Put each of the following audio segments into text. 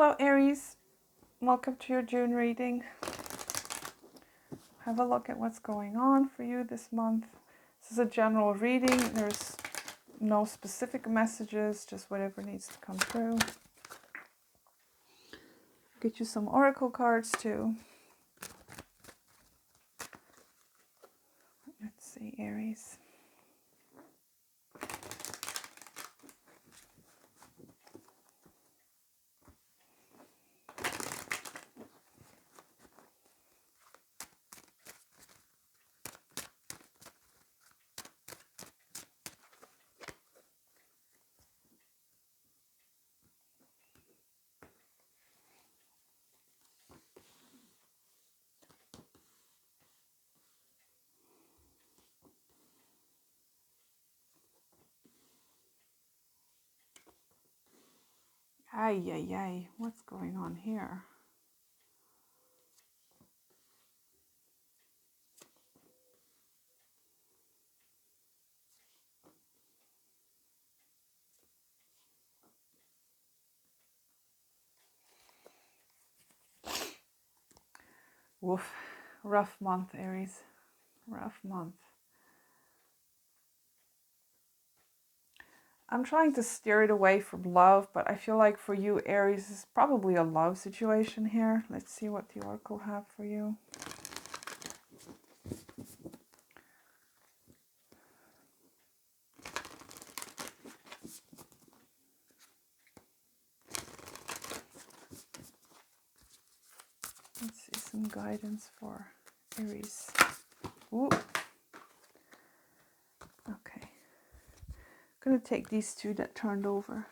Hello Aries, welcome to your June reading. Have a look at what's going on for you this month. This is a general reading. There's no specific messages, just whatever needs to come through. Get you some oracle cards too. Let's see, Aries. Ay, ay, ay, what's going on here? Woof, rough month, Aries, rough month. I'm trying to steer it away from love, but I feel like for you, Aries, is probably a love situation here. Let's see what the oracle have for you. Let's see some guidance for Aries. Ooh. Okay. I'm going to take these two that turned over.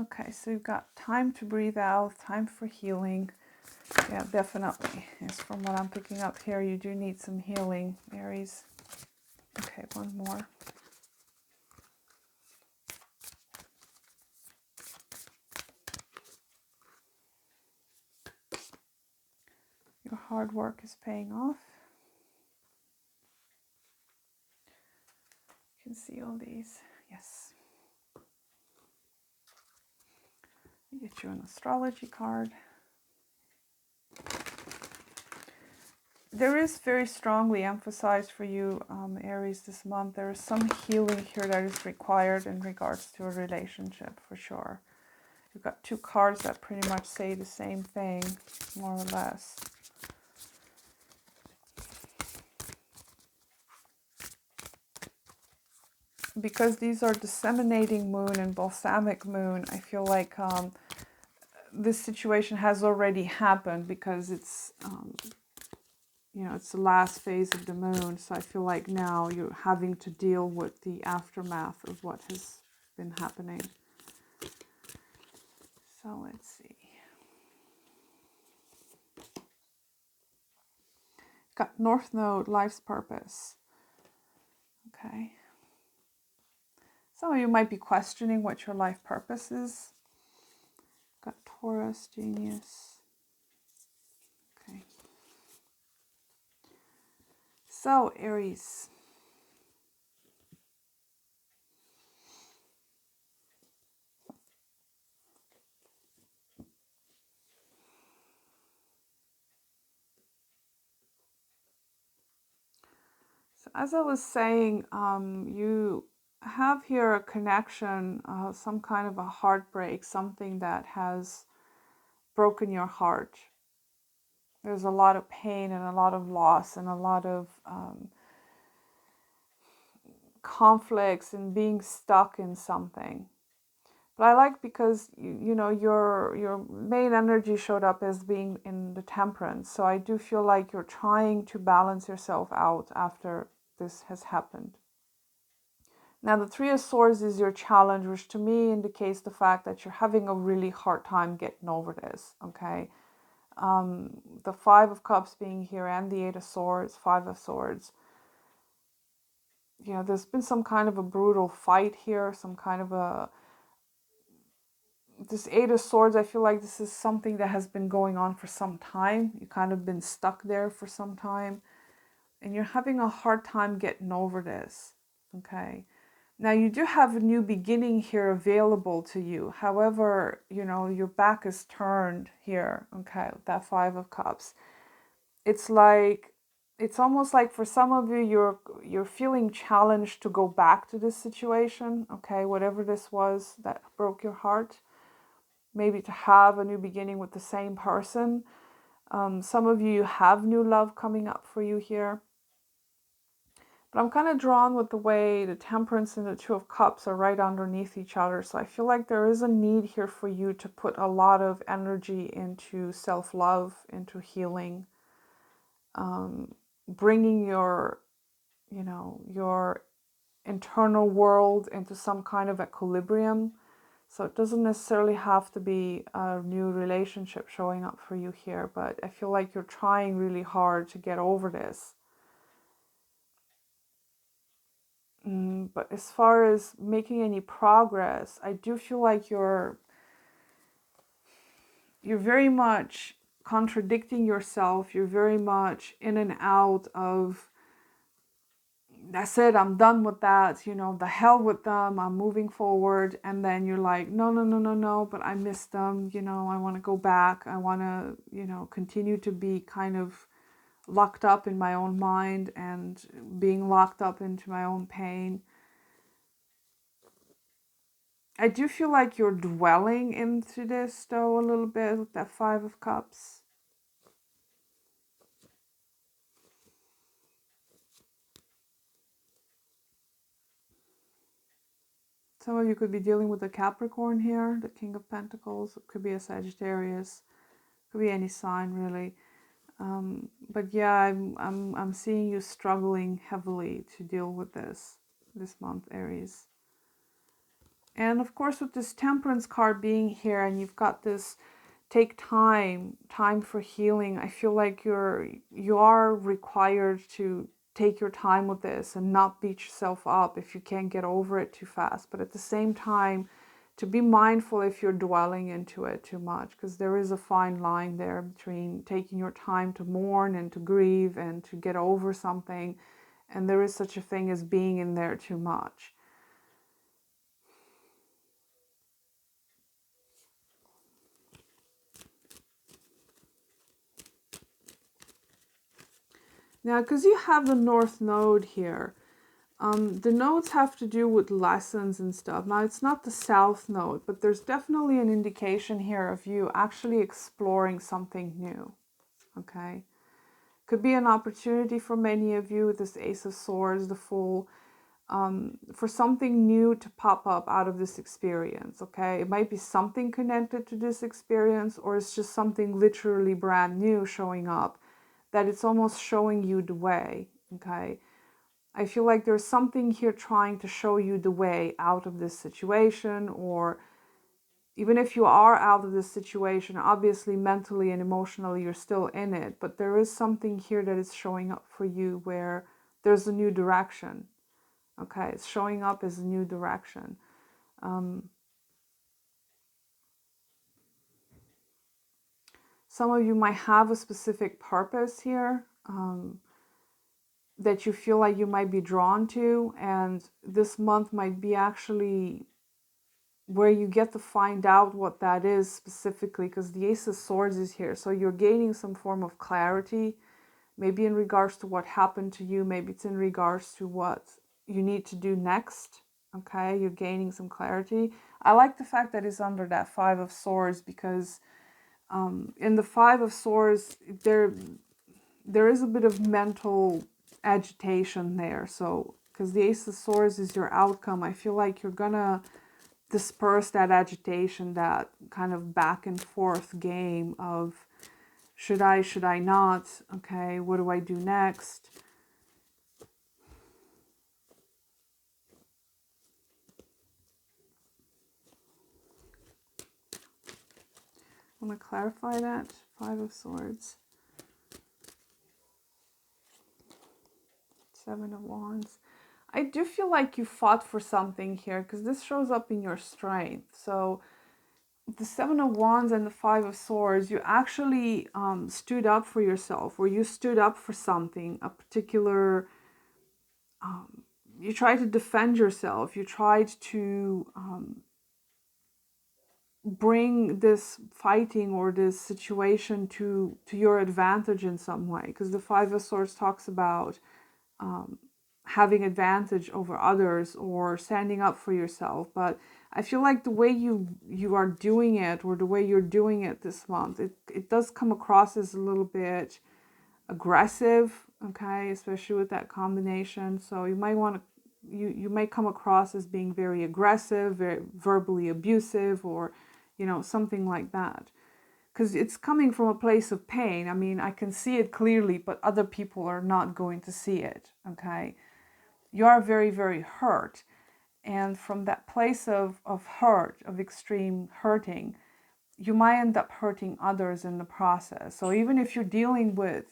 Okay, so you've got time to breathe out, time for healing. Yeah, definitely. Yes, from what I'm picking up here, you do need some healing, Aries. Okay, one more. Your hard work is paying off. You can see all these. Yes. Get you an astrology card. There is very strongly emphasized for you, Aries, this month. There is some healing here that is required in regards to a relationship, for sure. You've got two cards that pretty much say the same thing, more or less. Because these are disseminating moon and balsamic moon, I feel like this situation has already happened because it's, you know, it's the last phase of the moon. So I feel like now you're having to deal with the aftermath of what has been happening. So let's see. Got North Node, life's purpose. Okay. Some of you might be questioning what your life purpose is. Got Taurus, genius. Okay. So, Aries. So as I was saying, you have here a connection, some kind of a heartbreak, something that has broken your heart. There's a lot of pain and a lot of loss and a lot of conflicts and being stuck in something. But I like because you know your main energy showed up as being in the temperance. So I do feel like you're trying to balance yourself out after this has happened. Now the Three of Swords is your challenge, which to me indicates the fact that you're having a really hard time getting over this, okay? The Five of Cups being here and the Eight of Swords, Five of Swords. You know, there's been some kind of a brutal fight here, some kind of a... This Eight of Swords, I feel like this is something that has been going on for some time. You've kind of been stuck there for some time. And you're having a hard time getting over this, okay? Now you do have a new beginning here available to you. However, you know, your back is turned here, okay, with that Five of Cups. It's like, it's almost like for some of you, you're feeling challenged to go back to this situation, okay, whatever this was that broke your heart. Maybe to have a new beginning with the same person. Some of you have new love coming up for you here. But I'm kind of drawn with the way the Temperance and the Two of Cups are right underneath each other. So I feel like there is a need here for you to put a lot of energy into self-love, into healing, bringing your, you know, your internal world into some kind of equilibrium. So it doesn't necessarily have to be a new relationship showing up for you here, but I feel like you're trying really hard to get over this. But as far as making any progress, I do feel like you're very much contradicting yourself. You're very much in and out of, that's it, I'm done with that, you know, the hell with them, I'm moving forward. And then you're like, no, no, no, no, no, but I miss them, you know, I want to go back. I want to, you know, continue to be kind of locked up in my own mind and being locked up into my own pain. I do feel like you're dwelling into this though a little bit with that Five of Cups. Some of you could be dealing with a Capricorn here, the King of Pentacles. It could be a Sagittarius, could be any sign really. But yeah, I'm seeing you struggling heavily to deal with this month, Aries. And of course, with this Temperance card being here, and you've got this take time for healing. I feel like you are required to take your time with this and not beat yourself up if you can't get over it too fast. But at the same time, to be mindful if you're dwelling into it too much, because there is a fine line there between taking your time to mourn and to grieve and to get over something, and there is such a thing as being in there too much. Now, because you have the North Node here, the nodes have to do with lessons and stuff. Now, it's not the South Node, but there's definitely an indication here of you actually exploring something new, okay? Could be an opportunity for many of you with this Ace of Swords, the Fool, for something new to pop up out of this experience, okay? It might be something connected to this experience, or it's just something literally brand new showing up, that it's almost showing you the way, okay? I feel like there's something here trying to show you the way out of this situation, or even if you are out of this situation, obviously mentally and emotionally you're still in it, but there is something here that is showing up for you where there's a new direction. Okay, it's showing up as a new direction. Some of you might have a specific purpose here that you feel like you might be drawn to, and this month might be actually where you get to find out what that is specifically, because the Ace of Swords is here. So you're gaining some form of clarity, maybe in regards to what happened to you, maybe it's in regards to what you need to do next. Okay, you're gaining some clarity. I like the fact that it's under that Five of Swords, because in the Five of Swords, there is a bit of mental agitation there. So, because the Ace of Swords is your outcome, I feel like you're gonna disperse that agitation, that kind of back and forth game of should I not? Okay, what do I do next? I want to clarify that. Five of Swords. Seven of Wands. I do feel like you fought for something here, because this shows up in your strength. So the Seven of Wands and the Five of Swords, you actually stood up for yourself, or you stood up for something, a particular you tried to defend yourself. You tried to bring this fighting or this situation to your advantage in some way, because the Five of Swords talks about having advantage over others or standing up for yourself. But I feel like the way you are doing it, or the way you're doing it this month, it does come across as a little bit aggressive, okay, especially with that combination. So you might want to, you may come across as being very aggressive, very verbally abusive, or something like that, because it's coming from a place of pain. I mean, I can see it clearly, but other people are not going to see it, okay? You are very, very hurt, and from that place of hurt, of extreme hurting, you might end up hurting others in the process. So even if you're dealing with,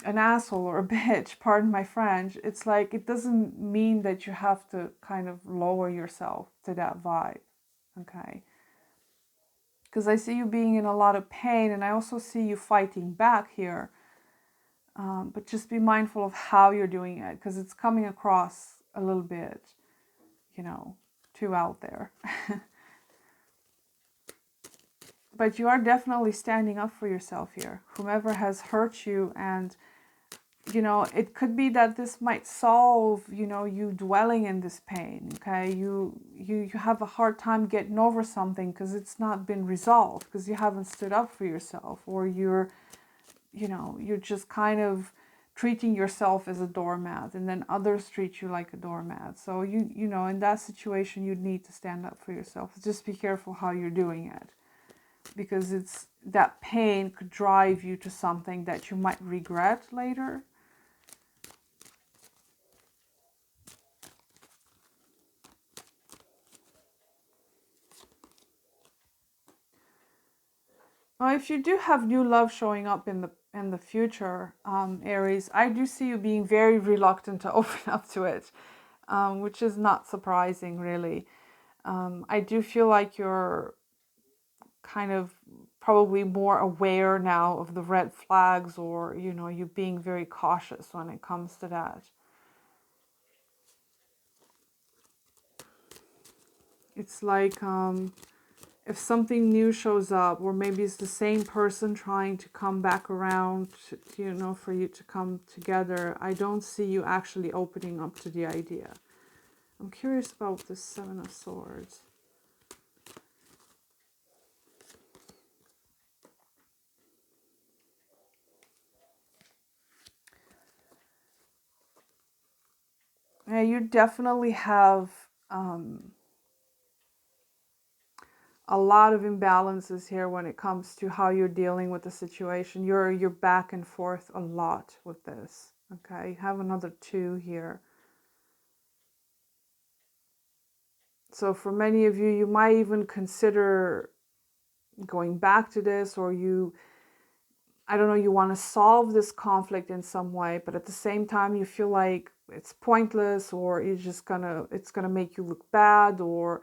an asshole or a bitch, pardon my French, it's like, it doesn't mean that you have to kind of lower yourself to that vibe, okay? Because I see you being in a lot of pain, and I also see you fighting back here. But just be mindful of how you're doing it, because it's coming across a little bit, too out there. But you are definitely standing up for yourself here, whomever has hurt you. And it could be that this might solve, you dwelling in this pain, okay? You have a hard time getting over something because it's not been resolved, because you haven't stood up for yourself, or you're just kind of treating yourself as a doormat, and then others treat you like a doormat. So in that situation, you need to stand up for yourself. Just be careful how you're doing it, because it's that pain could drive you to something that you might regret later. Well, if you do have new love showing up in the future, Aries, I do see you being very reluctant to open up to it, which is not surprising, really. I do feel like you're kind of probably more aware now of the red flags, or you being very cautious when it comes to that. It's like if something new shows up, or maybe it's the same person trying to come back around to, for you to come together, I don't see you actually opening up to the idea. I'm curious about the Seven of Swords. Yeah, you definitely have a lot of imbalances here when it comes to how you're dealing with the situation. You're back and forth a lot with this. Okay, you have another 2 here. So for many of you, you might even consider going back to this, or I don't know, you want to solve this conflict in some way, but at the same time you feel like it's pointless, or it's gonna make you look bad, or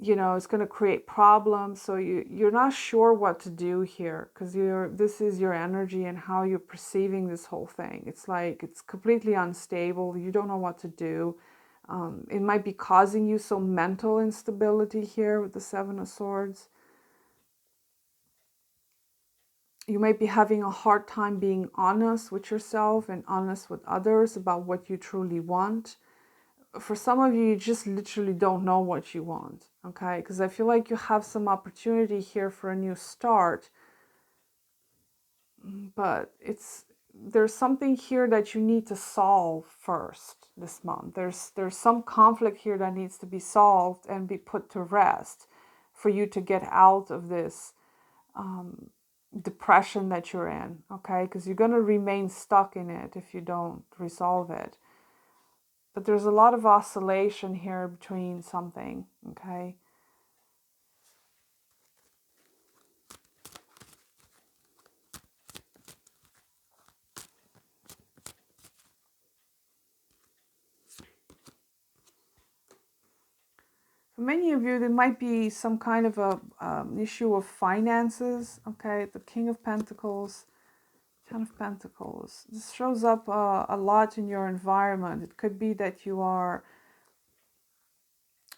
it's going to create problems. So you're not sure what to do here, because this is your energy and how you're perceiving this whole thing. It's like it's completely unstable. You don't know what to do. It might be causing you some mental instability here with the Seven of Swords. You might be having a hard time being honest with yourself and honest with others about what you truly want. For some of you, you just literally don't know what you want, okay? Because I feel like you have some opportunity here for a new start, but there's something here that you need to solve first this month. There's some conflict here that needs to be solved and be put to rest for you to get out of this depression that you're in, okay? Because you're going to remain stuck in it if you don't resolve it. But there's a lot of oscillation here between something, okay? For many of you, there might be some kind of a issue of finances, okay? The King of Pentacles, Ten of Pentacles. This shows up a lot in your environment. It could be that you are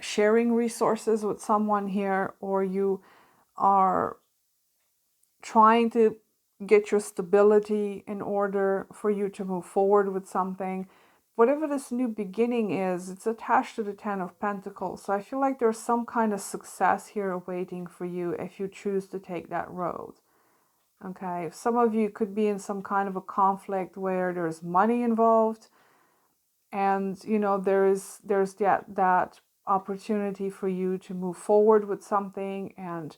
sharing resources with someone here, or you are trying to get your stability in order for you to move forward with something. Whatever this new beginning is, it's attached to the Ten of Pentacles. So I feel like there's some kind of success here awaiting for you if you choose to take that road. Okay, some of you could be in some kind of a conflict where there's money involved, and you know there's that opportunity for you to move forward with something and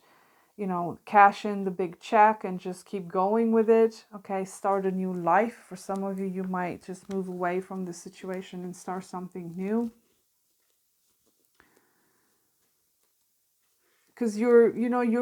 you know cash in the big check and just keep going with it. Okay, start a new life. For some of you, you might just move away from the situation and start something new. Because your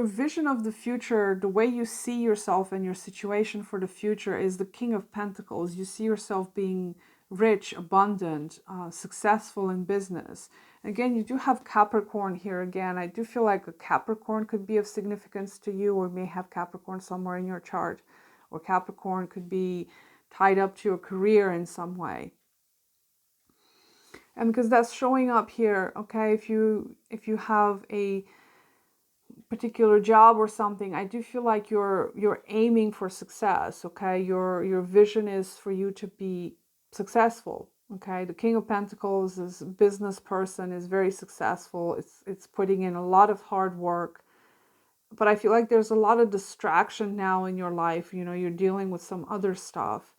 vision of the future, the way you see yourself and your situation for the future is the King of Pentacles. You see yourself being rich, abundant, successful in business. Again, you do have Capricorn here again. I do feel like a Capricorn could be of significance to you, or may have Capricorn somewhere in your chart, or Capricorn could be tied up to your career in some way. And because that's showing up here, okay, if you have a particular job or something, I do feel like you're aiming for success. Okay, your vision is for you to be successful. Okay, the King of Pentacles is a business person, is very successful. It's putting in a lot of hard work, but I feel like there's a lot of distraction now in your life. You know, you're dealing with some other stuff.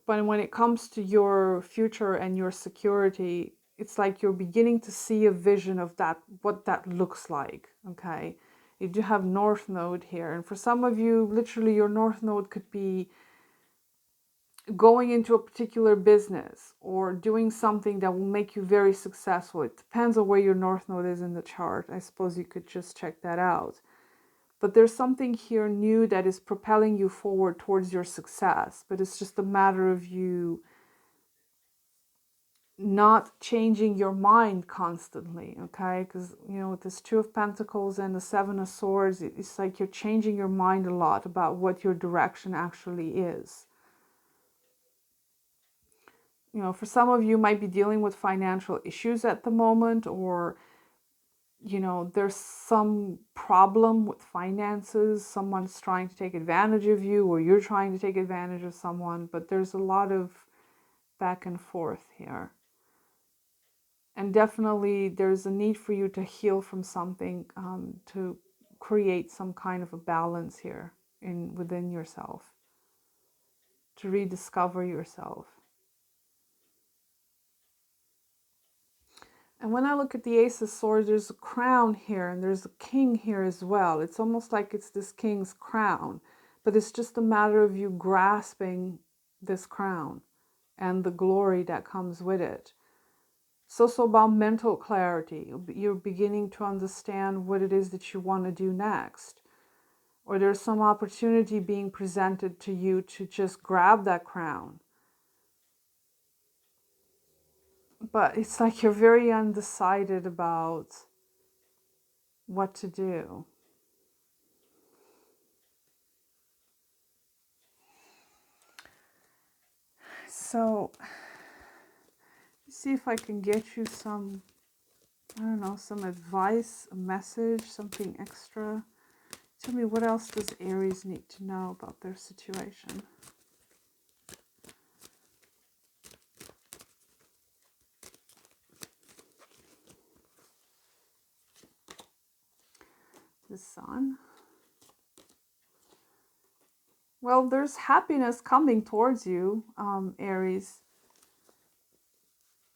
But when it comes to your future and your security, it's like you're beginning to see a vision of that, what that looks like. Okay, you do have North Node here, and for some of you, literally your North Node could be going into a particular business or doing something that will make you very successful. It depends on where your North Node is in the chart. I suppose you could just check that out. But there's something here new that is propelling you forward towards your success. But it's just a matter of you not changing your mind constantly, okay? Because, you know, with this Two of Pentacles and the Seven of Swords, it's like you're changing your mind a lot about what your direction actually is. You know, for some of you might be dealing with financial issues at the moment, or, you know, there's some problem with finances. Someone's trying to take advantage of you, or you're trying to take advantage of someone, but there's a lot of back and forth here. And definitely there's a need for you to heal from something, to create some kind of a balance here within yourself, to rediscover yourself. And when I look at the Ace of Swords, there's a crown here and there's a king here as well. It's almost like it's this king's crown, but it's just a matter of you grasping this crown and the glory that comes with it. It's also about mental clarity. You're beginning to understand what it is that you want to do next. Or there's some opportunity being presented to you to just grab that crown. But it's like you're very undecided about what to do. So, see if I can get you some, I don't know, some advice, a message, something extra. Tell me, what else does Aries need to know about their situation? The Sun. Well, there's happiness coming towards you, Aries.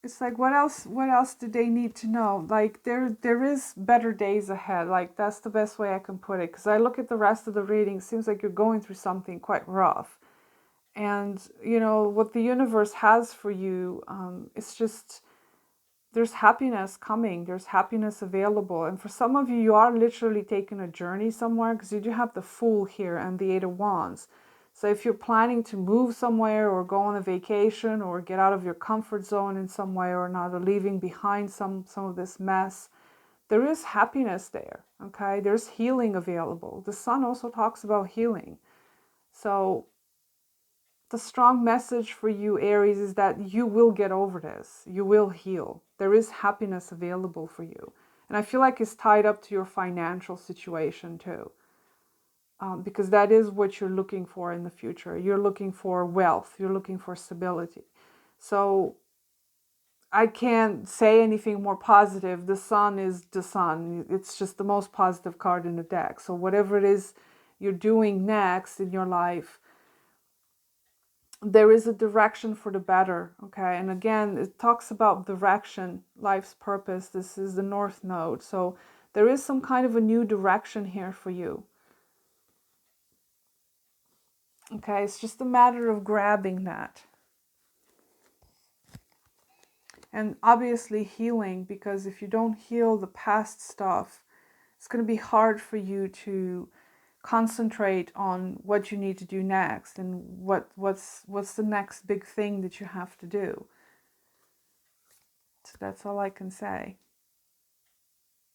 It's like, what else do they need to know? Like, there is better days ahead. Like, that's the best way I can put it. Because I look at the rest of the reading, it seems like you're going through something quite rough. And, you know, what the universe has for you, it's just, there's happiness coming. There's happiness available. And for some of you, you are literally taking a journey somewhere, because you do have the Fool here and the Eight of Wands. So if you're planning to move somewhere or go on a vacation or get out of your comfort zone in some way or another, leaving behind some of this mess, there is happiness there, okay? There's healing available. The Sun also talks about healing. So the strong message for you, Aries, is that you will get over this. You will heal. There is happiness available for you. And I feel like it's tied up to your financial situation too. Because that is what you're looking for in the future. You're looking for wealth. You're looking for stability. So I can't say anything more positive. The sun is the sun. It's just the most positive card in the deck. So whatever it is you're doing next in your life, there is a direction for the better. Okay. And again, it talks about direction, life's purpose. This is the North Node. So there is some kind of a new direction here for you. Okay. It's just a matter of grabbing that. And obviously healing, because if you don't heal the past stuff, it's going to be hard for you to concentrate on what you need to do next and what's the next big thing that you have to do. So that's all I can say.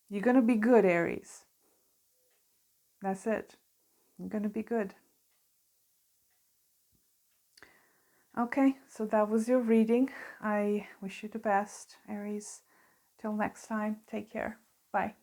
You're going to be good, Aries. That's it. You're going to be good. Okay, so that was your reading. I wish you the best, Aries. Till next time, take care. Bye.